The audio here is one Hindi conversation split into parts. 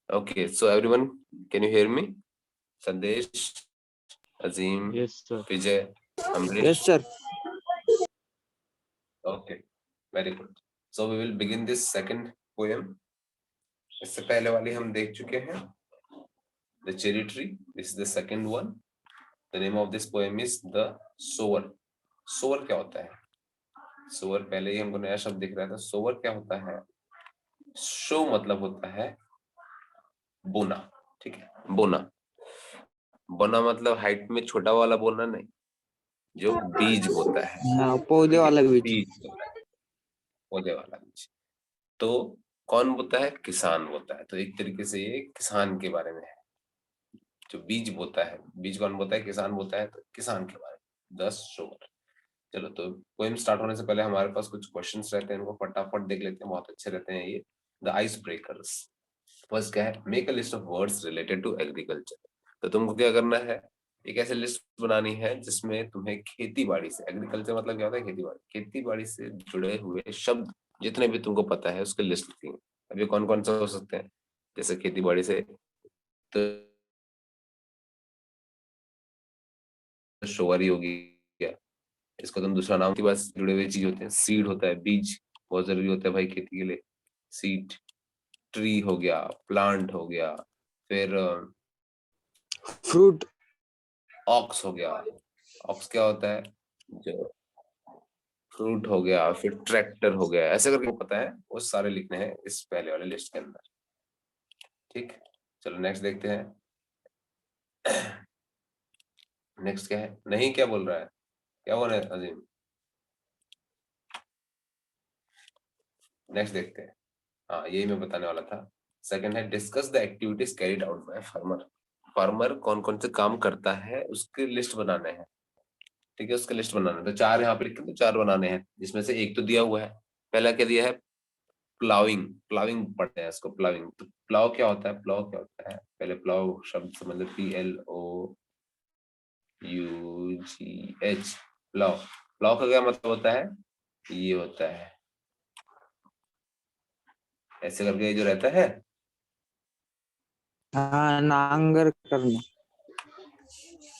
Okay, so everyone, can you hear me? Sandesh, Azim, Yes, sir. Vijay, Amrish. Yes, sir. Okay, very good. So we will begin this second poem. इससे पहले वाली हम देख चुके हैं The Cherry Tree. This is the second one. The name of this poem is The Sower. Sower क्या होता है? Sower पहले ही हमको नया शब्द दिख रहा था. Sower क्या होता है? Show मतलब होता है बोना. ठीक है, बोना. बोना मतलब हाइट में छोटा वाला बोना नहीं, जो बीज होता है. हाँ, पौधे वाला बीज। बीज होता है, पौधे वाला बीज. तो कौन बोता है? किसान बोता है. तो एक तरीके से ये किसान के बारे में है, जो बीज बोता है. बीज कौन बोता है? किसान बोता है. तो किसान के बारे में 10 शोर. चलो, तो पोएम स्टार्ट होने से पहले हमारे पास कुछ क्वेश्चंस रहते हैं, उनको फटाफट देख लेते हैं. बहुत अच्छे रहते हैं ये. The ice breakers. फर्स्ट क्या है? Make a list of words related to agriculture. तो तुमको क्या करना है? एक ऐसी लिस्ट बनानी है जिसमें तुम्हें खेती बाड़ी से, एग्रीकल्चर मतलब क्या होता है? खेती बाड़ी. खेती बाड़ी से जुड़े हुए शब्द जितने भी तुमको पता है उसकी लिस्ट लिखी है. अब ये कौन कौन से हो सकते हैं? जैसे खेती बाड़ी से तो शोवरी होगी क्या, इसको तुम दूसरा नाम के पास जुड़े हुए चीज होते हैं. सीड होता है, बीज बहुत जरूरी होता है भाई खेती के लिए. सीड. ट्री हो गया, प्लांट हो गया, फिर फ्रूट. ऑक्स हो गया. ऑक्स क्या होता है? जो फ्रूट हो गया. फिर ट्रैक्टर हो गया. ऐसे करके पता है, वो सारे लिखने हैं इस पहले वाले लिस्ट के अंदर. ठीक, चलो नेक्स्ट देखते हैं. नेक्स्ट क्या है? नहीं, क्या बोल रहा है? क्या बोल रहा है अजीम? नेक्स्ट देखते हैं. हाँ, यही मैं बताने वाला था. सेकंड है discuss the activities carried out by farmer. Farmer कौन कौन से काम करता है उसकी लिस्ट बनाने हैं. ठीक है, उसका लिस्ट बनाना है. तो 4 यहाँ पे लिखे, तो 4 बनाने हैं, जिसमें से एक तो दिया हुआ है. पहला क्या दिया है? प्लाविंग. प्लाविंग पढ़ते हैं इसको. प्लाविंग. तो प्लाव क्या होता है? प्लाव क्या होता है? पहले प्लाव शब्द समझ लो. PLOUGH. प्लाव. प्लाव का क्या मतलब होता है? ये होता है ऐसे करके जो रहता है, हाँ, नांगर करना.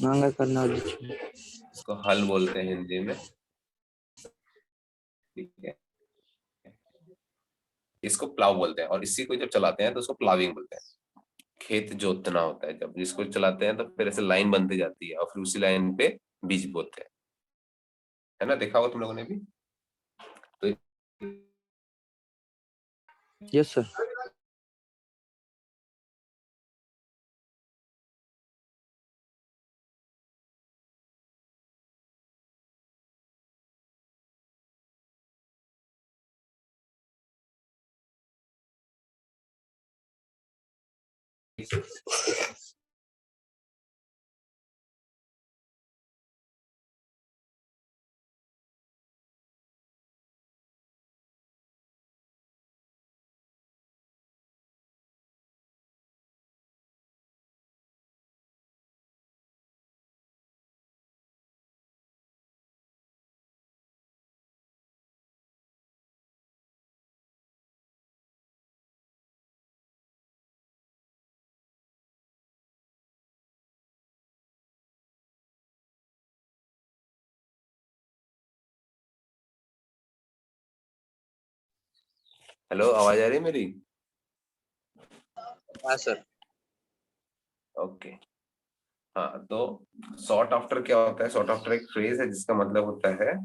नांगर करना वाली चीज. इसको हल बोलते हैं हिंदी में. ठीक है, इसको प्लाव बोलते हैं. और इसी को जब चलाते हैं तो उसको प्लाविंग बोलते हैं. खेत जोतना होता है. जब इसको चलाते हैं तो फिर ऐसे लाइन बनती जाती है और फिर उसी लाइन पे बीज बोते हैं. है ना, देखा होगा तुम लोगों ने भी. तो यस सर. हेलो, आवाज आ रही है मेरी? हाँ सर. ओके. हाँ, तो सॉर्ट आफ्टर क्या होता है? सॉर्ट आफ्टर एक फ्रेज है जिसका मतलब होता है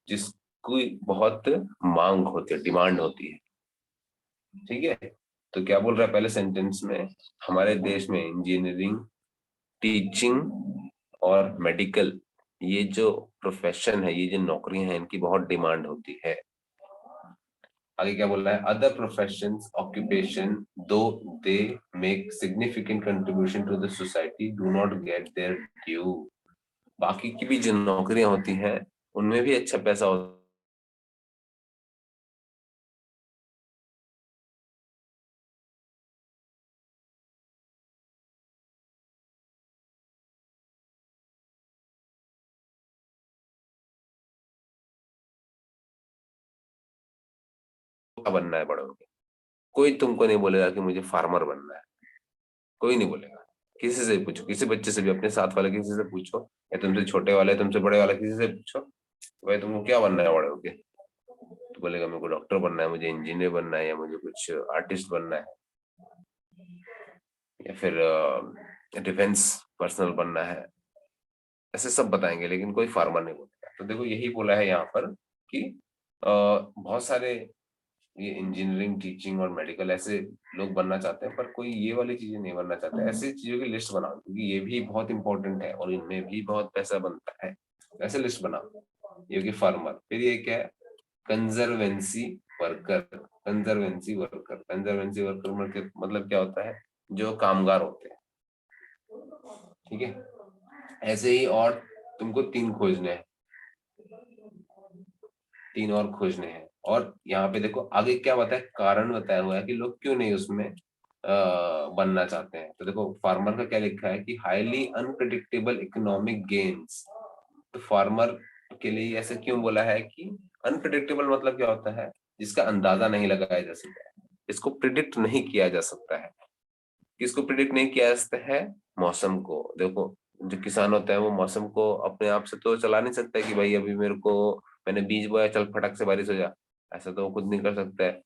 जिसकी बहुत मांग होती है, डिमांड होती है. ठीक है, तो क्या बोल रहा है पहले सेंटेंस में? हमारे देश में इंजीनियरिंग, टीचिंग और मेडिकल, ये जो प्रोफेशन है, ये जो नौकरियां हैं, इनकी बहुत डिमांड होती है. आगे क्या बोल रहा है? Other professions occupation do they make significant contribution to the society do not get their due. बाकी की भी जो नौकरियां होती हैं उनमें भी अच्छा पैसा होता बनना है बड़ों के. कोई तुमको नहीं बोलेगा कि मुझे फार्मर बनना है, कोई नहीं बोलेगा। किसी से पूछो, किसी बच्चे से भी, अपने साथ वाले किसी से पूछो, या तुमसे छोटे वाले, तुमसे बड़े वाले किसी से पूछो, भाई तुमको क्या बनना है बड़े होके, तो बोलेगा मेरे को डॉक्टर बनना है, मुझे इंजीनियर बनना है, या मुझे कुछ आर्टिस्ट बनना है, या फिर डिफेंस पर्सनल बनना है, ऐसे सब बताएंगे, लेकिन कोई फार्मर नहीं बोलेगा। तो देखो यही बोला है यहाँ पर कि बहुत सारे ये इंजीनियरिंग, टीचिंग और मेडिकल ऐसे लोग बनना चाहते हैं, पर कोई ये वाली चीजें नहीं बनना चाहते। ऐसी चीजों की लिस्ट बनाओ, क्योंकि ये भी बहुत इंपॉर्टेंट है और इनमें भी बहुत पैसा बनता है। ऐसे लिस्ट बनाओ, ये कि फार्मर, फिर ये क्या है, conservancy worker. Conservancy worker, conservancy worker मतलब क्या होता है, जो कामगार होते हैं, ठीक है। ऐसे ही और तुमको 3 खोजने हैं, 3 और खोजने हैं। और यहाँ पे देखो आगे क्या बताया, कारण बताया हुआ है कि लोग क्यों नहीं उसमें बनना चाहते हैं। तो देखो फार्मर का क्या लिखा है कि हाईली अनप्रिडिक्टेबल इकोनॉमिक गेन्स। तो फार्मर के लिए ऐसे क्यों बोला है कि अनप्रिडिक्टेबल मतलब क्या होता है, जिसका अंदाजा नहीं लगाया जा सकता है, इसको प्रिडिक्ट नहीं किया जा सकता है। किसको प्रिडिक्ट नहीं किया जा सकता है, मौसम को। देखो जो किसान होता है वो मौसम को अपने आप से तो चला नहीं सकता है कि भाई अभी मेरे को, मैंने बीज बोया, चल फटक से बारिश हो जा, ऐसा तो वो खुद नहीं कर सकता है।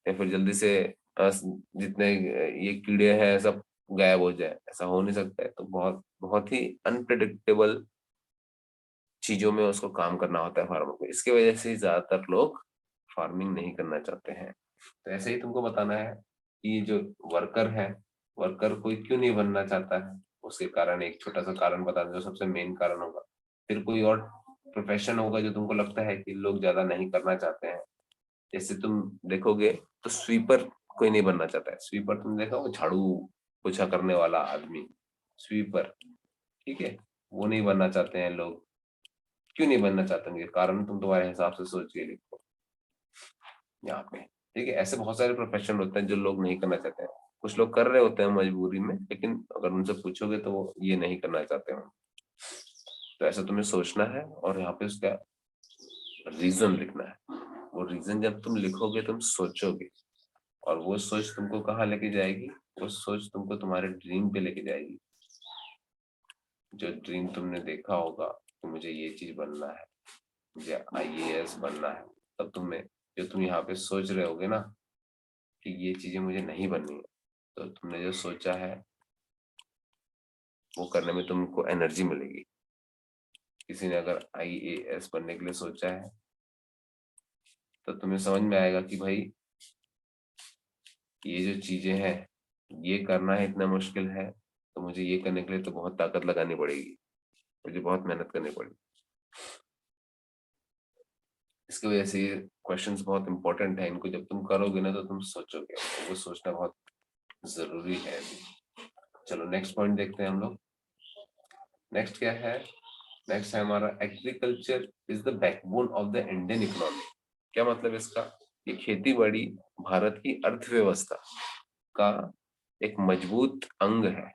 या फिर जल्दी से जितने ये कीड़े हैं सब गायब हो जाए, ऐसा हो नहीं सकता है। तो बहुत बहुत ही अनप्रिडिक्टेबल चीजों में उसको काम करना होता है फार्मर को। इसके वजह से ज्यादातर लोग फार्मिंग नहीं करना चाहते हैं। तो ऐसे ही तुमको बताना है कि जो वर्कर है, वर्कर कोई क्यों नहीं बनना चाहता है, उसके कारण एक छोटा सा कारण बता दो, जो सबसे मेन कारण होगा। फिर कोई और प्रोफेशन होगा जो तुमको लगता है कि लोग ज्यादा नहीं करना चाहते हैं। जैसे तुम देखोगे तो स्वीपर कोई नहीं बनना चाहता है। स्वीपर तुम देखा वो झाड़ू पोछा करने वाला आदमी, स्वीपर, ठीक है, वो नहीं बनना चाहते हैं लोग। क्यों नहीं बनना चाहते होंगे, कारण तुम तुम्हारे हिसाब से सोच के लिखो यहाँ पे, ठीक है। ऐसे बहुत सारे प्रोफेशन होते हैं जो लोग नहीं करना चाहते हैं। कुछ लोग कर रहे होते हैं मजबूरी में, लेकिन अगर उनसे पूछोगे तो वो ये नहीं करना चाहते हैं। तो ऐसा तुम्हें सोचना है और यहाँ पे उसका रीजन लिखना है। वो रीजन जब तुम लिखोगे तुम सोचोगे, और वो सोच तुमको कहाँ लेके जाएगी, वो सोच तुमको तुम्हारे ड्रीम पे लेके जाएगी। जो ड्रीम तुमने देखा होगा कि मुझे ये चीज बनना है, मुझे आईएएस बनना है, तब तुम्हें, जो तुम यहाँ पे सोच रहे होगे ना कि ये चीजें मुझे नहीं बननी है, तो तुमने जो सोचा है वो करने में तुमको एनर्जी मिलेगी। किसी ने अगर आईएएस बनने के लिए सोचा है तो तुम्हें समझ में आएगा कि भाई ये जो चीजें हैं, ये करना है इतना मुश्किल है, तो मुझे ये करने के लिए तो बहुत ताकत लगानी पड़ेगी, मुझे बहुत मेहनत करनी पड़ेगी। इसकी वजह से ये क्वेश्चंस बहुत इंपॉर्टेंट है। इनको जब तुम करोगे ना तो तुम सोचोगे, वो सोचना बहुत जरूरी है अभी। चलो नेक्स्ट पॉइंट देखते हैं हम लोग। नेक्स्ट क्या है, नेक्स्ट है हमारा agriculture is the backbone of the Indian economy. क्या मतलब इसका, ये खेती बाड़ी भारत की अर्थव्यवस्था का एक मजबूत अंग है।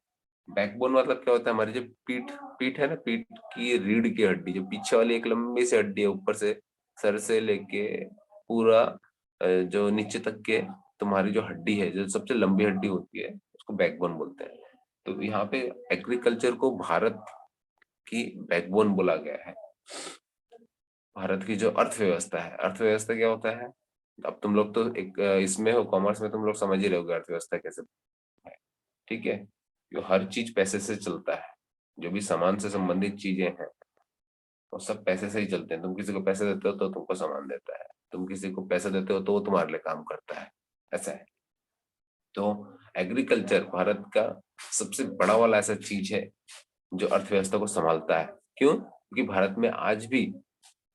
बैकबोन मतलब क्या होता है, हमारी जो पीठ, पीठ है ना, पीठ की रीढ़ की हड्डी, जो पीछे वाली एक लंबी सी हड्डी है, ऊपर से सर से लेके पूरा जो नीचे तक के तुम्हारी जो हड्डी है, जो सबसे लंबी हड्डी होती है, उसको बैकबोन बोलते हैं। तो यहाँ पे एग्रीकल्चर को भारत की बैकबोन बोला गया है। भारत की जो अर्थव्यवस्था है, अर्थव्यवस्था क्या होता है, अब तुम लोग तो एक इसमें हो, कॉमर्स में, तुम लोग समझ ही रहोगे अर्थव्यवस्था कैसे है, ठीक है। जो हर चीज पैसे से चलता है, जो भी सामान से संबंधित चीजें हैं वो सब पैसे से ही चलते हैं। तुम किसी को पैसे देते हो तो तुमको सामान देता है, तुम किसी को पैसे देते हो तो वो तुम्हारे लिए काम करता है, ऐसा है। तो एग्रीकल्चर भारत का सबसे बड़ा वाला ऐसा चीज है जो अर्थव्यवस्था को संभालता है। क्यों, क्योंकि भारत में आज भी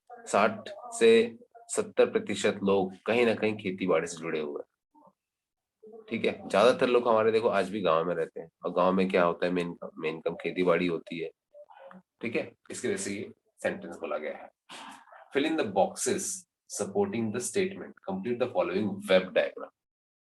60 से 70% लोग कहीं ना कहीं खेती बाड़ी से जुड़े हुए हैं, ठीक है। ज्यादातर लोग हमारे देखो आज भी गांव में रहते हैं, और गांव में क्या होता है, मेन मेन कम खेती बाड़ी होती है, ठीक है। इसकी वजह से ये सेंटेंस बोला गया है। Fill in the boxes supporting the statement, complete the following web diagram.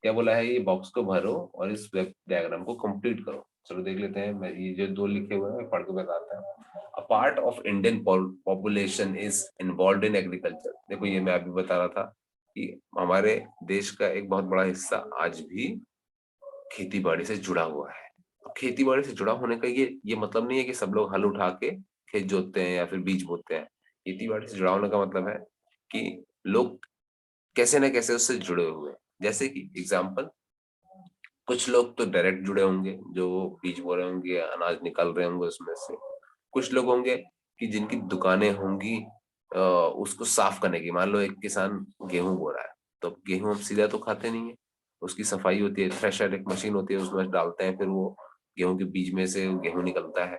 क्या बोला है, ये बॉक्स को भरो और इस वेब डायग्राम को कंप्लीट करो। चलो देख लेते हैं, मैं ये जो 2 लिखे हुए हैं मैं पढ़ के बताता हूँ। A part of Indian population is involve in agriculture. देखो ये मैं अभी बता रहा था कि हमारे देश का एक बहुत बड़ा हिस्सा आज भी खेती बाड़ी से जुड़ा हुआ है। खेती बाड़ी से जुड़ा होने का ये मतलब नहीं है कि सब लोग हल उठा के खेत जोतते हैं या फिर बीज बोते हैं। खेती बाड़ी से जुड़ा होने का मतलब है कि लोग कैसे ना कैसे उससे जुड़े हुए हैं। जैसे कि एग्जाम्पल, कुछ लोग तो डायरेक्ट जुड़े होंगे, जो बीज बो रहे होंगे, अनाज निकाल रहे होंगे उसमें से। कुछ लोग होंगे कि जिनकी दुकानें होंगी उसको साफ करने की। मान लो एक किसान गेहूं बो रहा है, तो गेहूं हम सीधा तो खाते नहीं है, उसकी सफाई होती है, थ्रेशर एक मशीन होती है, उसमें डालते हैं, फिर वो गेहूं के बीज में से गेहूं निकलता है,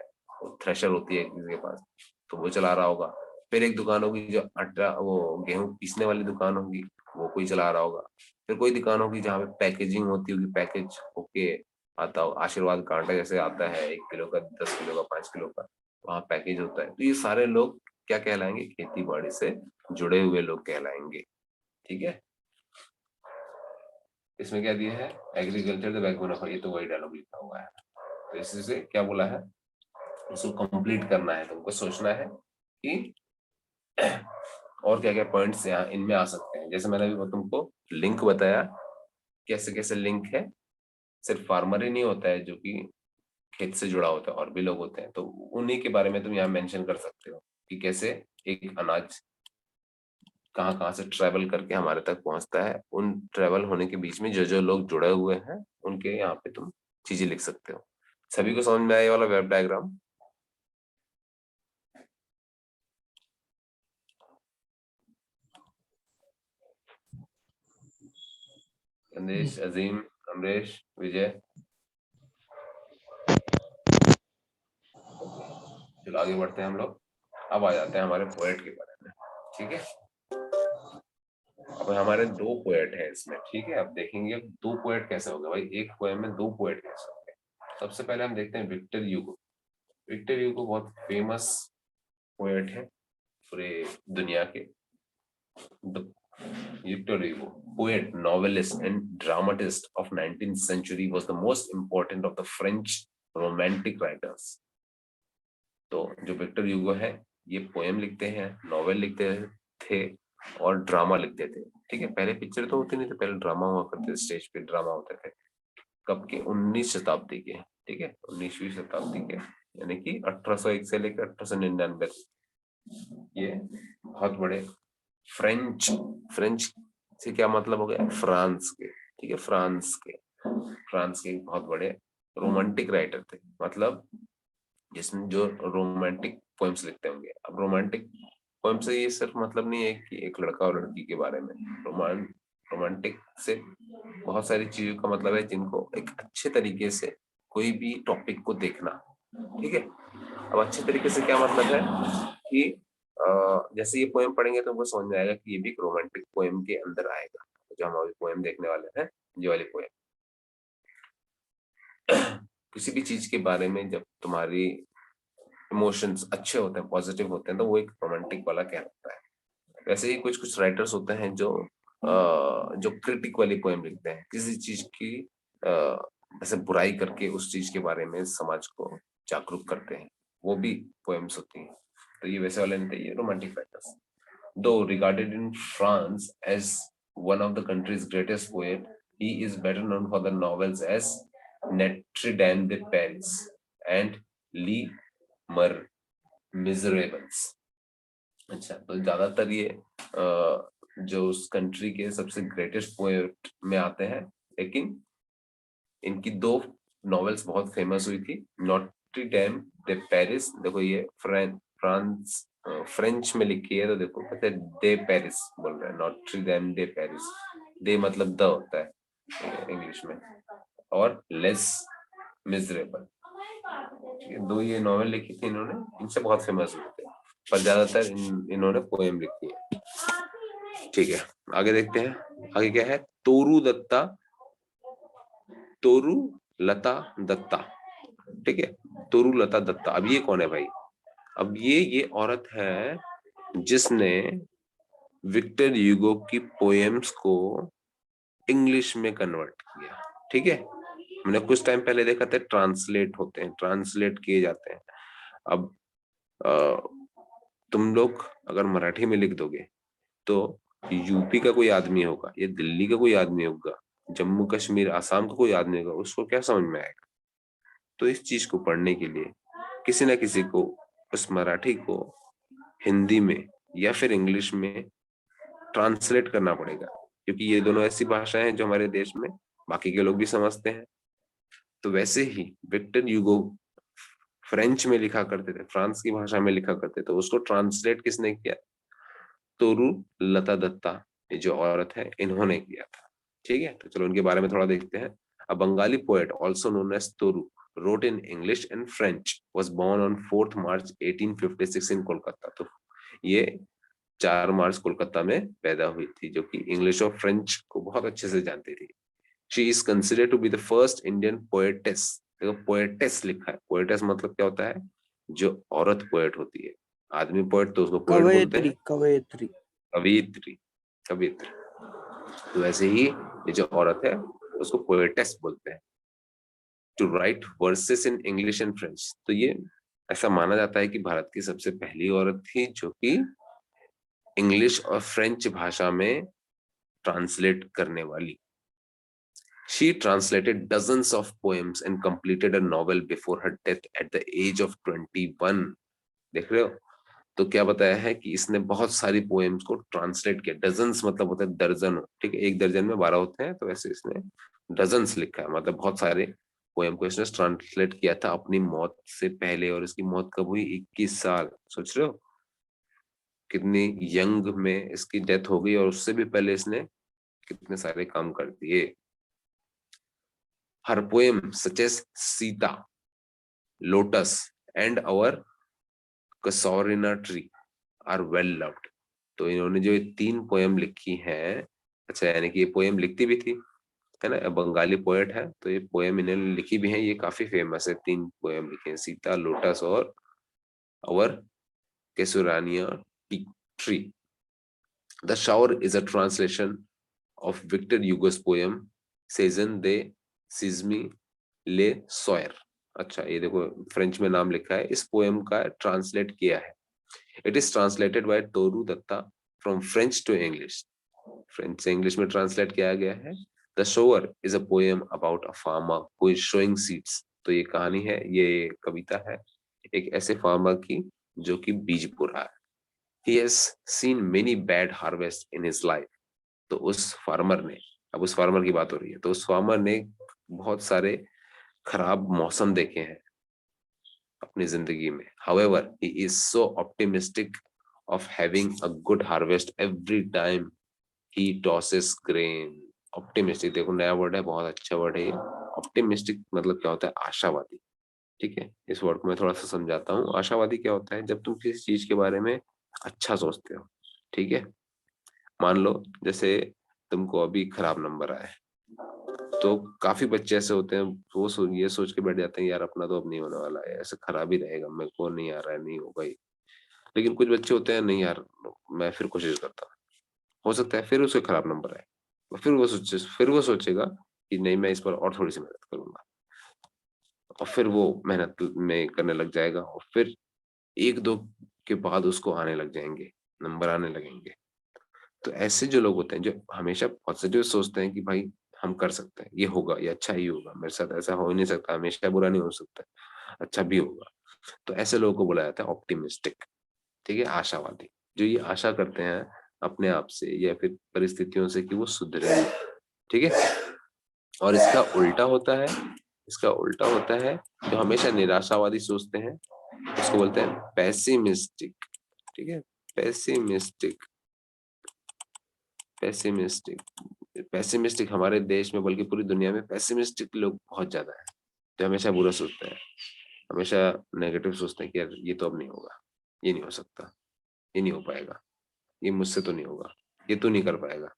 थ्रेशर होती है किसी के पास, तो वो चला रहा होगा। फिर एक दुकान होगी जो आटा, वो गेहूं पीसने वाली दुकान होगी, वो कोई चला रहा होगा। फिर कोई दुकान होगी जहाँ पे पैकेजिंग होती होगी, पैकेज होके आता हो, आशीर्वाद कांटा जैसे आता है 1 किलो का, 10 किलो का, 5 किलो का, वहाँ पैकेज होता है। तो ये सारे लोग क्या कहलाएंगे? खेती बाड़ी से जुड़े हुए लोग कहलाएंगे। ठीक है, इसमें क्या दिया है? एग्रीकल्चर द बैकबोन ऑफ, ये तो वही डायलॉग लिखा हुआ है। तो इससे क्या बोला है, इसको कंप्लीट करना है, तुमको सोचना है कि और क्या क्या पॉइंट्स यहाँ इनमें आ सकते हैं। जैसे मैंने अभी तुमको लिंक बताया, कैसे कैसे लिंक है। सिर्फ फार्मर ही नहीं होता है जो कि खेत से जुड़ा होता है, और भी लोग होते हैं, तो उन्हीं के बारे में तुम यहाँ मेंशन कर सकते हो कि कैसे एक अनाज कहाँ कहाँ से ट्रेवल करके हमारे तक पहुंचता है। उन ट्रेवल होने के बीच में जो जो लोग जुड़े हुए हैं उनके यहाँ पे तुम चीजें लिख सकते हो। सभी को समझ में आया ये वाला वेब डायग्राम? संदेश, अजीम, अमरेश, विजय। चलो आगे बढ़ते हैं हम लोग। अब आ जाते हैं हमारे पोएट के बारे में। ठीक है, अब हमारे 2 पोएट हैं इसमें। ठीक है, अब देखेंगे 2 पोएट कैसे हो गए भाई, एक पोएम में 2 पोएट कैसे हो गए। सबसे पहले हम देखते हैं विक्टर ह्यूगो। विक्टर ह्यूगो बहुत फेमस पोएट है पूरे दुनिया के। Victor Hugo, poet, novelist, and dramatist of 19th century, was the most important of the French romantic writers. तो जो विक्टर ह्यूगो है, ये पोएम लिखते हैं, नॉवेल लिखते थे और ड्रामा लिखते थे। ठीक है, पहले पिक्चर तो होती नहीं थे, पहले ड्रामा हुआ करते थे, स्टेज पे ड्रामा होते थे। कब के? 19 शताब्दी के। ठीक है, 19वीं शताब्दी के, यानी कि 1801 से लेकर 1899। ये बहुत बड़े फ्रेंच, फ्रेंच से क्या मतलब हो गया? फ्रांस के। ठीक है, फ्रांस के, फ्रांस के बहुत बड़े रोमांटिक राइटर थे, मतलब जिसमें जो रोमांटिक पोएम्स लिखते होंगे। अब रोमांटिक पोएम से ये सिर्फ मतलब नहीं है कि एक लड़का और लड़की के बारे में। रोमांटिक से बहुत सारी चीजों का मतलब है जिनको एक अच्छे तरीके से कोई भी टॉपिक को देखना। ठीक है, अब अच्छे तरीके से क्या मतलब है कि जैसे ये पोएम पढ़ेंगे तो हमको समझ में आएगा कि ये भी एक रोमांटिक पोएम के अंदर आएगा। जो हम अभी पोएम देखने वाले हैं, ये वाली पोएम। किसी भी चीज के बारे में जब तुम्हारी इमोशंस अच्छे होते हैं, पॉजिटिव होते हैं, तो वो एक रोमांटिक वाला कहलाता है। वैसे ही कुछ कुछ राइटर्स होते हैं जो क्रिटिक वाली पोएम लिखते हैं, किसी चीज की ऐसे बुराई करके उस चीज के बारे में समाज को जागरूक करते हैं, वो भी पोएम्स होती हैं। तो ये वैसे वाले नहीं थे, ये romantic writers. Though regarded in France as one of the country's greatest poet, he is better known for the novels as Notre Dame de Paris and Les Miserables. अच्छा, तो ज्यादातर ये जो उस कंट्री के सबसे ग्रेटेस्ट पोएट में आते हैं, लेकिन इनकी 2 नॉवेल्स बहुत फेमस हुई थी। नॉट्री डैम दे पेरिस, देखो ये फ्रांस फ्रेंच में लिखी है, तो देखो कहते हैं दे पेरिस बोल रहे हैं, नॉट्री डैम दे पेरिस। दे मतलब द होता है इंग्लिश में, और लेस मिजरेबल। ठीक है, 2 ये नॉवेल लिखी थी इन्होंने, इनसे बहुत फेमस हुए थे, पर ज्यादातर इन्होंने पोएम लिखी है। ठीक है, आगे देखते हैं। आगे क्या है? तोरू दत्ता, तोरू लता दत्ता। ठीक है, तोरू लता दत्ता। अब ये कौन है भाई? अब ये औरत है जिसने विक्टर ह्यूगो की पोएम्स को इंग्लिश में कन्वर्ट किया। ठीक है, हमने कुछ टाइम पहले देखा था ट्रांसलेट होते हैं, ट्रांसलेट किए जाते हैं। अब तुम लोग अगर मराठी में लिख दोगे तो यूपी का कोई आदमी होगा, ये दिल्ली का कोई आदमी होगा, जम्मू कश्मीर आसाम का कोई आदमी होगा, उसको क्या समझ में आएगा? तो इस चीज को पढ़ने के लिए किसी ना किसी को उस मराठी को हिंदी में या फिर इंग्लिश में ट्रांसलेट करना पड़ेगा, क्योंकि ये दोनों ऐसी भाषाएं हैं जो हमारे देश में बाकी के लोग भी समझते हैं। तो वैसे ही विक्टर यूगो फ्रेंच में लिखा करते थे, फ्रांस की भाषा में लिखा करते थे, उसको ट्रांसलेट किसने किया? तोरू लता दत्ता, ये जो औरत है, इन्होंने किया था। ठीक है, तो चलो उनके बारे में थोड़ा देखते हैं। A Bengali poet also known as Toru wrote in English and French, was born on 4th March 1856 in Kolkata. तो ये 4 मार्च कोलकाता में पैदा हुई थी, जो कि इंग्लिश और फ्रेंच को बहुत अच्छे से जानती थी। She is considered to be the first Indian poetess. देखो पोएटेस लिखा है, पोएटेस मतलब क्या होता है? जो औरत पोएट होती है। आदमी पोएट तो उसको पोएट बोलते कवयित्री हैं, कवयित्री कवियत्री, कवियत्री। तो वैसे ही ये जो औरत है उसको पोएटेस बोलते हैं। To write verses in English and French, तो ये ऐसा माना जाता है कि भारत की सबसे पहली औरत थी जो कि इंग्लिश और फ्रेंच भाषा में ट्रांसलेट करने वाली। She translated dozens of poems and completed a novel before her death at the age of 21। देख रहे हो? तो क्या बताया है कि इसने बहुत सारी पोएम्स को ट्रांसलेट किया। डजन्स मतलब होता है दर्जनों, ठीक है, एक दर्जन में 12 होते हैं, तो ऐसे इसने डजन्स लिखा है, मतलब बहुत सारे पोएम को इसने ट्रांसलेट किया था अपनी मौत से पहले। और इसकी मौत कब हुई? 21 साल। सोच रहे हो कितनी यंग में इसकी डेथ हो गई, और उससे भी पहले इसने कितने सारे काम कर दिए। हर poem such as Sita, lotus and our casuarina tree are well loved. तो इन्होंने जो ये 3 पोएम लिखी हैं, अच्छा यानी कि ये पोएम लिखती भी थी, है ना, बंगाली पोएट है, तो ये पोएम इन्होंने लिखी भी है, ये काफी फेमस है। 3 पोएम लिखे हैं, सीता, लोटस और our casuarina tree. The shower is a translation of Victor Hugo's poem Saison de Sismi le Soyer। अच्छा ये देखो फ्रेंच में नाम लिखा है, इस पोएम का ट्रांसलेट किया है। It is translated by Toru Dutt from French to English. French से इंग्लिश में ट्रांसलेट किया गया है। The sower is a poem about a farmer who is sowing seeds. तो ये कहानी है, ये कविता है एक ऐसे फार्मर की जो कि बीज बो रहा है। He has seen many bad harvests in his life। तो उस फार्मर ने, अब उस फार्मर की बात हो रही है, तो उस फार्मर ने बहुत सारे खराब मौसम देखे हैं अपनी जिंदगी में। However, he is so optimistic of having a good harvest every time he tosses grain। Optimistic, देखो नया वर्ड है, बहुत अच्छा वर्ड है ये। ऑप्टिमिस्टिक मतलब क्या होता है? आशावादी। ठीक है, इस वर्ड को मैं थोड़ा सा समझाता हूँ। आशावादी क्या होता है? जब तुम किसी चीज के बारे में अच्छा सोचते हो, ठीक है, मान लो जैसे तुमको अभी खराब नंबर आए, तो काफी बच्चे ऐसे होते हैं, वो ये सोच के बैठ जाते हैं यार अपना तो अब नहीं होने वाला है, ऐसे खराब ही रहेगा, मेरे को नहीं आ रहा है, नहीं होगा ही। लेकिन कुछ बच्चे होते हैं, नहीं यार मैं फिर कोशिश करता हूँ, हो सकता है फिर उसके खराब नंबर आए, फिर वो सोचेगा कि नहीं मैं इस पर और थोड़ी सी मेहनत करूंगा, और फिर वो मेहनत में करने लग जाएगा, और फिर 1-2 के बाद उसको आने लग जाएंगे, नंबर आने लगेंगे। तो ऐसे जो लोग होते हैं जो हमेशा पॉजिटिव सोचते हैं कि भाई हम कर सकते हैं, ये होगा, ये अच्छा ही होगा, मेरे साथ ऐसा हो ही नहीं सकता, हमेशा बुरा नहीं हो सकता, अच्छा भी होगा। तो ऐसे लोगों को बोला जाता है ऑप्टिमिस्टिक। ठीक है, आशावादी, जो ये आशा करते हैं अपने आप से या फिर परिस्थितियों से कि वो सुधरे। ठीक है, और इसका उल्टा होता है जो हमेशा निराशावादी सोचते हैं, उसको बोलते हैं पैसिमिस्टिक। ठीक है, पैसिमिस्टिक, पैसिमिस्टिक, पैसिमिस्टिक हमारे देश में बल्कि पूरी दुनिया में पैसिमिस्टिक लोग बहुत ज्यादा है, जो हमेशा बुरा सोचते हैं, हमेशा नेगेटिव सोचते हैं कि यार ये तो अब नहीं होगा, ये नहीं हो सकता, ये नहीं हो पाएगा, ये मुझसे तो नहीं होगा, ये तो नहीं कर पाएगा,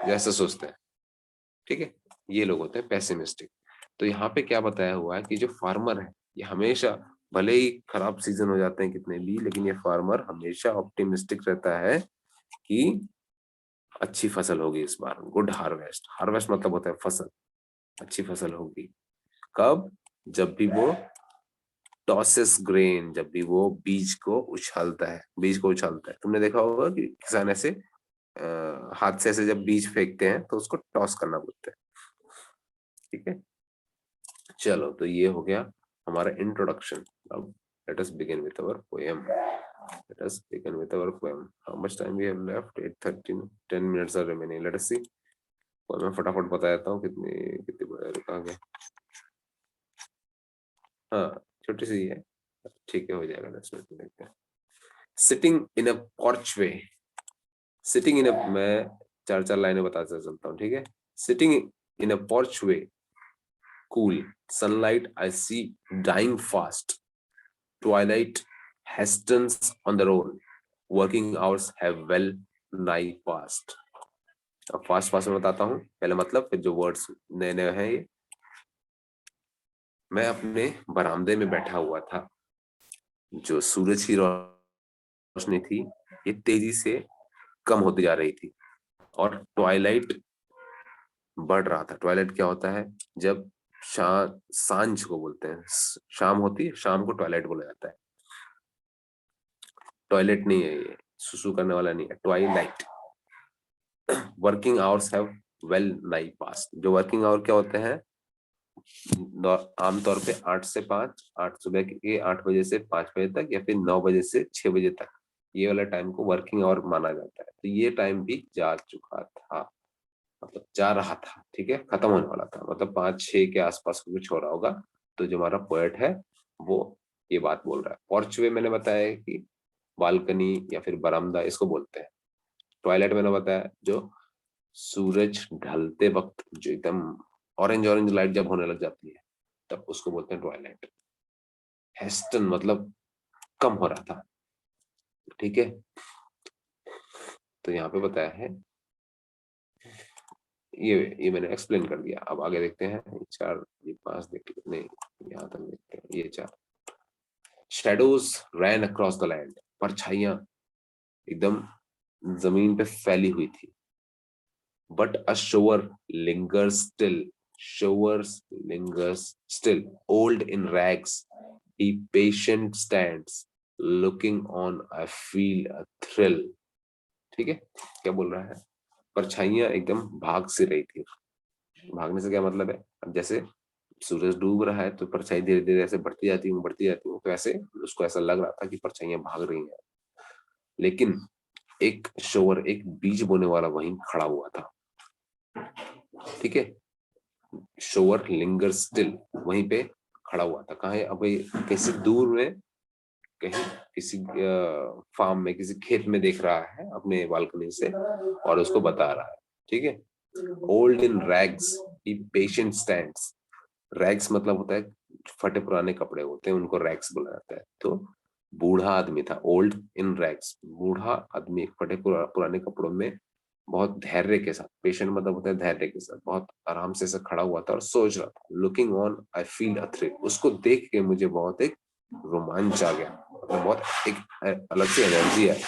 जैसा सोचते हैं। ठीक है, ये लोग होते हैं पैसिमिस्टिक। तो यहाँ पे क्या बताया हुआ है कि जो फार्मर है ये हमेशा, भले ही खराब सीजन हो जाते हैं कितने भी, लेकिन ये फार्मर हमेशा ऑप्टिमिस्टिक रहता है कि अच्छी फसल होगी इस बार, गुड हार्वेस्ट। हार्वेस्ट मतलब होता है फसल, अच्छी फसल होगी। कब? जब भी वो टॉसेस ग्रेन, जब भी वो बीज को उछालता है, बीज को उछालता है। तुमने देखा होगा कि किसान ऐसे हाथ से ऐसे जब बीज फेंकते हैं तो उसको टॉस करना बोलते हैं। ठीक है, चलो तो ये हो गया हमारा इंट्रोडक्शन। अब let us begin with our poem. Let us begin with our poem. How much time we have left? 8:13. 10 minutes are remaining. Let us see. poem मैं फटाफट बता देता हूँ कितनी कितनी बड़ा रुका गया। हाँ, छोटी सी है, ठीक है, हो जाएगा 10 मिनट में। देखते हैं। Sitting in a porch way. Sitting in a, मैं चार चार लाइनें बताते चलता हूँ, ठीक है। Sitting in a porch way, cool sunlight I see dying fast, twilight hastens on the road, working hours have well nigh passed। अब फास्ट फास्ट में बताता हूँ, पहले मतलब फिर जो वर्ड्स नए नए हैं ये। मैं अपने बरामदे में बैठा हुआ था, जो सूरज की रोशनी थी ये तेजी से कम होती जा रही थी और ट्वाइलाइट बढ़ रहा था। ट्वाइलाइट क्या होता है? जब सांझ को बोलते हैं, शाम होती है, शाम को ट्वाइलाइट बोला जाता है। टॉयलेट नहीं है ये, सुसु करने वाला नहीं है, Twilight. Working hours have well नाई पास्ट। जो वर्किंग आवर क्या होते हैं? आमतौर पे 8 से 5, 8 सुबह के 8 बजे से 5 बजे तक, या फिर 9 बजे से 6 बजे तक, ये वाला टाइम को वर्किंग आवर माना जाता है। तो ये टाइम भी जा चुका था, मतलब जा रहा था, ठीक है, खत्म होने वाला था, मतलब 5-6 के आसपास कुछ हो रहा होगा। तो जो हमारा पोएट है वो ये बात बोल रहा है। पोर्च वे मैंने बताया कि बालकनी या फिर बरामदा इसको बोलते हैं। ट्वाइलाइट मैंने बताया जो सूरज ढलते वक्त जो एकदम ऑरेंज ऑरेंज लाइट जब होने लग जाती है तब उसको बोलते हैं ट्वाइलाइट। हेस्टन मतलब कम हो रहा था, ठीक है। तो यहाँ पे बताया है, ये मैंने एक्सप्लेन कर दिया। अब आगे देखते हैं, चार ये 5 देखते नहीं, यहाँ तक देखते हैं, ये 4। Shadows ran across the land. परछाइयां एकदम जमीन पे फैली हुई थी। But a shower lingers still. Showers lingers still. Old in rags, he patient stands. Looking on, I feel a thrill. ठीक है, क्या बोल रहा है? परछाइयां एकदम भाग से रही थी। भागने से क्या मतलब है? अब जैसे सूरज डूब रहा है तो परछाई धीरे धीरे ऐसे बढ़ती जाती हूँ बढ़ती जाती हूँ, तो ऐसे उसको ऐसा लग रहा था कि परछाइयां भाग रही हैं। लेकिन एक शोवर, एक बीज बोने वाला वहीं खड़ा हुआ था, ठीक है। शोवर लिंगर स्टिल, वहीं पे खड़ा हुआ था। कहाँ है? अब किसी दूर में, कहीं किसी फार्म में, किसी खेत में देख रहा है अपने बालकनी से और उसको बता रहा है, ठीक है। Old in rags he patient stands. Rags मतलब होता है फटे पुराने कपड़े होते हैं, उनको रैग्स बोला जाता है। तो बूढ़ा आदमी था, ओल्ड इन रैग्स, बूढ़ा आदमी फटे पुराने कपड़ों में बहुत धैर्य के साथ, पेशेंट मतलब होता है धैर्य के साथ, बहुत आराम से खड़ा हुआ था और सोच रहा था। Looking on I feel a thrill. उसको देख के मुझे बहुत एक रोमांच आ गया, मतलब बहुत एक अलग सी एनर्जी आई।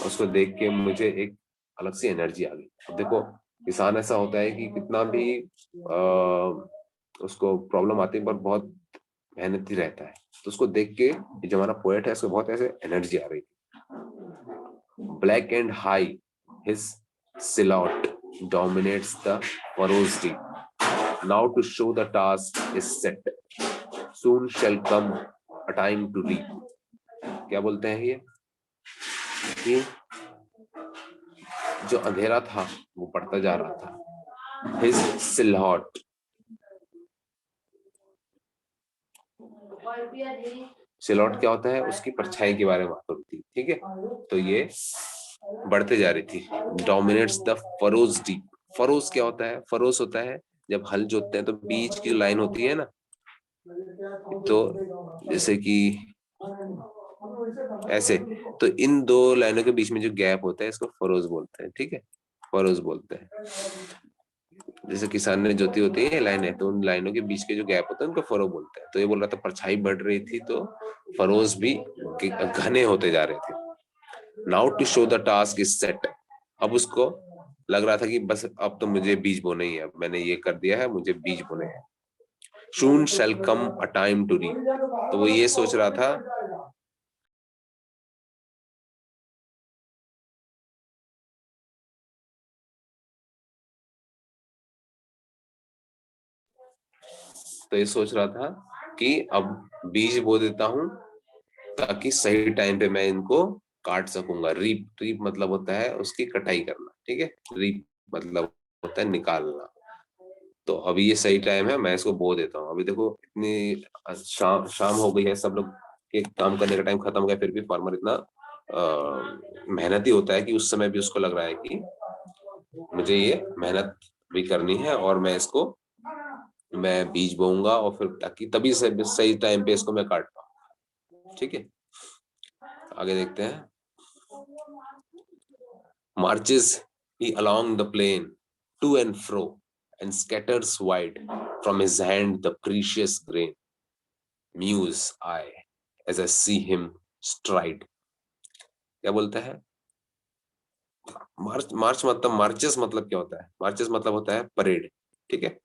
उसको देख के मुझे एक अलग सी एनर्जी आ गई। अब देखो, किसान ऐसा होता है कि कितना भी उसको प्रॉब्लम आती है पर बहुत मेहनती रहता है। तो उसको देख के जो हमारा पोएट है उसको बहुत ऐसे एनर्जी आ रही थी। Black and high his silhouette dominates the furrows deep. Now to show the task is set. Soon shall come a time to reap. क्या बोलते हैं ये? कि जो अंधेरा था वो बढ़ता जा रहा था। His silhouette, सिलौट क्या होता है? उसकी परछाई के बारे में बात होती है, ठीक है। तो ये बढ़ते जा रही थी। Dominates the furrows deep. Furrows क्या होता है? फरोज होता है जब हल जोतते हैं तो बीच की लाइन होती है ना, तो जैसे कि ऐसे, तो इन दो लाइनों के बीच में जो गैप होता है इसको फरोज बोलते हैं, ठीक है, फरोज बोलते हैं। जैसे किसान ने जोती होती है लाइनें, तो उन लाइनों के बीच के जो गैप होते हैं उनको फरो बोलते हैं। तो ये बोल रहा था परछाई बढ़ रही थी तो फरोज भी घने होते जा रहे थे। Now to show the task is set. अब उसको लग रहा था कि बस अब तो मुझे बीज बोने ही है, अब मैंने ये कर दिया है, मुझे बीज बोने हैं। soon shall come a time to reap। तो वो ये सोच रहा था कि अब बीज बो देता हूं ताकि सही टाइम पे मैं इनको काट सकूंगा। रीप, रीप मतलब होता है उसकी कटाई करना, ठीक है। रीप मतलब होता है निकालना। तो अभी ये सही टाइम है, मैं इसको बो देता हूँ। अभी देखो इतनी शाम हो गई है, सब लोग के काम करने का टाइम खत्म हो गया, फिर भी फार्मर इतना मेहनती होता है कि उस समय भी उसको लग रहा है कि मुझे ये मेहनत भी करनी है और मैं बीज बोऊंगा और फिर ताकि तभी से सही टाइम पे इसको मैं काट पाऊँ। ठीक है, आगे देखते हैं। Marches he along the plain to and fro and scatters wide from his hand the precious grain। Muse I as I see him stride। क्या बोलता है? मार्च, मार्च मतलब मार्चेस मतलब क्या होता है? मार्चेस मतलब होता है परेड, ठीक है।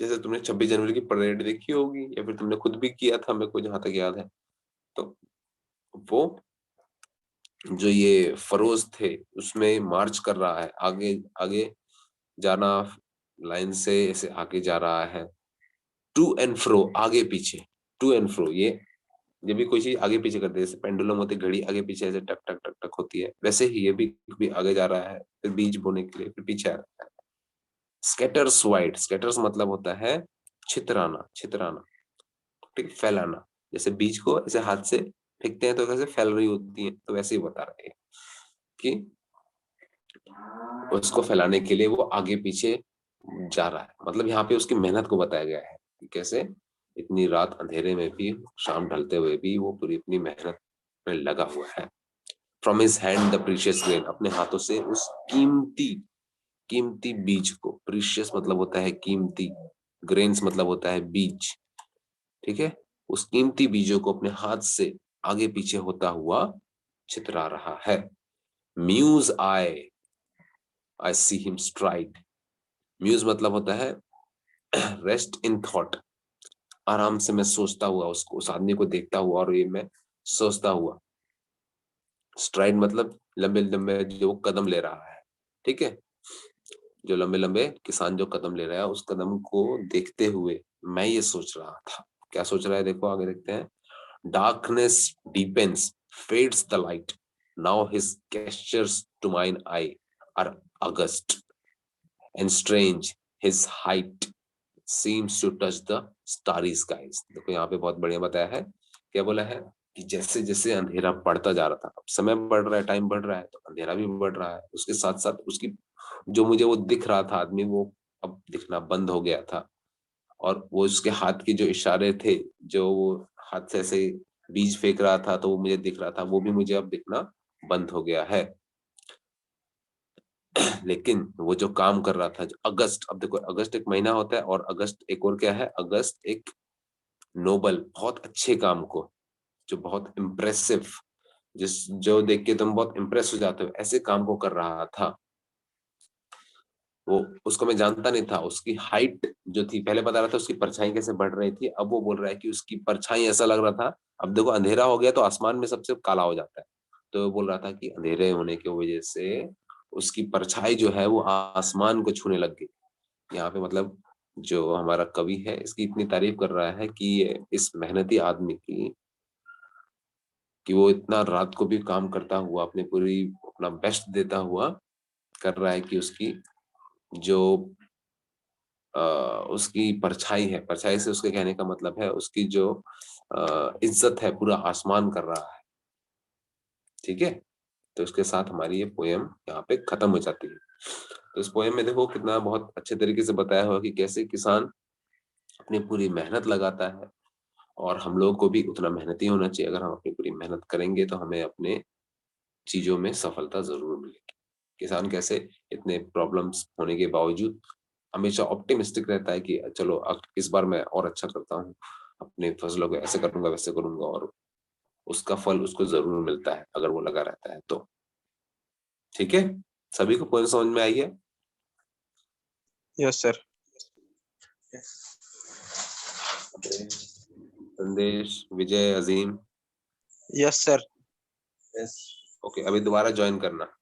जैसे तुमने 26 जनवरी की परेड देखी होगी या फिर तुमने खुद भी किया था, मेरे को जहां तक याद है। तो वो जो ये फरोज थे उसमें मार्च कर रहा है, आगे आगे जाना, लाइन से ऐसे आगे जा रहा है। टू एंड फ्रो, आगे पीछे, टू एंड फ्रो, ये जब भी कोई चीज आगे पीछे करते हैं, जैसे पेंडुलम होती है, घड़ी आगे पीछे ऐसे टक टक टक टक होती है, वैसे ही ये भी आगे जा रहा है, फिर बीज बोने के लिए फिर पीछे आ रहा है। स्कैटर्स वाइड, स्कैटर्स मतलब होता है छितराना, छितराना, ठीक, फैलाना। जैसे बीज को ऐसे हाथ से फेंकते हैं तो कैसे फैल रही होती है, तो वैसे ही बता रहे हैं कि उसको फैलाने के लिए वो आगे पीछे जा रहा है। मतलब यहाँ पे उसकी मेहनत को बताया गया है कि कैसे इतनी रात अंधेरे में भी, शाम ढलते हुए भी वो पूरी अपनी मेहनत में लगा हुआ है। From his hand the precious grain, अपने हाथों से उस कीमती कीमती बीज को, प्रीशियस मतलब होता है कीमती, ग्रेन्स मतलब होता है बीज, ठीक है। उस कीमती बीजों को अपने हाथ से आगे पीछे होता हुआ छितरा रहा है। म्यूज आई सी हिम स्ट्राइड। म्यूज मतलब होता है रेस्ट इन थॉट, आराम से मैं सोचता हुआ, उसको, उस आदमी को देखता हुआ और ये मैं सोचता हुआ। स्ट्राइड मतलब लंबे लंबे जो कदम ले रहा है, ठीक है। जो लंबे लंबे किसान जो कदम ले रहा है, उस कदम को देखते हुए मैं ये सोच रहा था। क्या सोच रहा है? देखो आगे देखते हैं। Darkness deepens fades the light, now his gestures to mine I are august and strange his height seems to touch the starry skies। देखो यहाँ पे बहुत बढ़िया बताया है। क्या बोला है कि जैसे जैसे अंधेरा बढ़ता जा रहा था, अब समय बढ़ रहा है, टाइम बढ़ रहा है, तो अंधेरा भी बढ़ रहा है, उसके साथ साथ उसकी जो मुझे वो दिख रहा था आदमी, वो अब दिखना बंद हो गया था। और वो उसके हाथ के जो इशारे थे, जो वो हाथ से ऐसे बीज फेंक रहा था, तो वो मुझे दिख रहा था, वो भी मुझे अब दिखना बंद हो गया है। लेकिन वो जो काम कर रहा था, जो अगस्त, अब देखो अगस्त एक महीना होता है, और अगस्त एक और क्या है, अगस्त एक नोबल, बहुत अच्छे काम को, जो बहुत इम्प्रेसिव, जिस जो देख के तुम बहुत इम्प्रेस हो जाते हो, ऐसे काम को कर रहा था। वो, उसको मैं जानता नहीं था, उसकी हाइट जो थी, पहले बता रहा था उसकी परछाई कैसे बढ़ रही थी, अब वो बोल रहा है कि उसकी परछाई ऐसा लग रहा था। अब देखो अंधेरा हो गया तो आसमान में सबसे काला हो जाता है, तो वो बोल रहा था कि अंधेरे होने की वजह से उसकी परछाई जो है वो आसमान को छूने लग गई। यहाँ पे मतलब जो हमारा कवि है इसकी इतनी तारीफ कर रहा है कि इस मेहनती आदमी की, कि वो इतना रात को भी काम करता हुआ, अपने पूरी अपना बेस्ट देता हुआ कर रहा है कि उसकी जो उसकी परछाई है, परछाई से उसके कहने का मतलब है उसकी जो इज्जत है पूरा आसमान कर रहा है, ठीक है। तो उसके साथ हमारी ये पोयम यहाँ पे खत्म हो जाती है। तो इस पोयम में देखो कितना बहुत अच्छे तरीके से बताया हुआ कि कैसे किसान अपनी पूरी मेहनत लगाता है, और हम लोग को भी उतना मेहनती होना चाहिए। अगर हम अपनी पूरी मेहनत करेंगे तो हमें अपने चीजों में सफलता जरूर मिलेगी। किसान कैसे इतने प्रॉब्लम्स होने के बावजूद हमेशा ऑप्टिमिस्टिक रहता है कि चलो अब इस बार मैं और अच्छा करता हूँ, अपने फसलों को ऐसे करूंगा वैसे करूंगा, और उसका फल उसको जरूर मिलता है अगर वो लगा रहता है तो। ठीक है, सभी को पॉइंट समझ में आई है? Yes sir. Sandesh, Vijay, Azeem. Yes sir. Okay, अभी दोबारा ज्वाइन करना।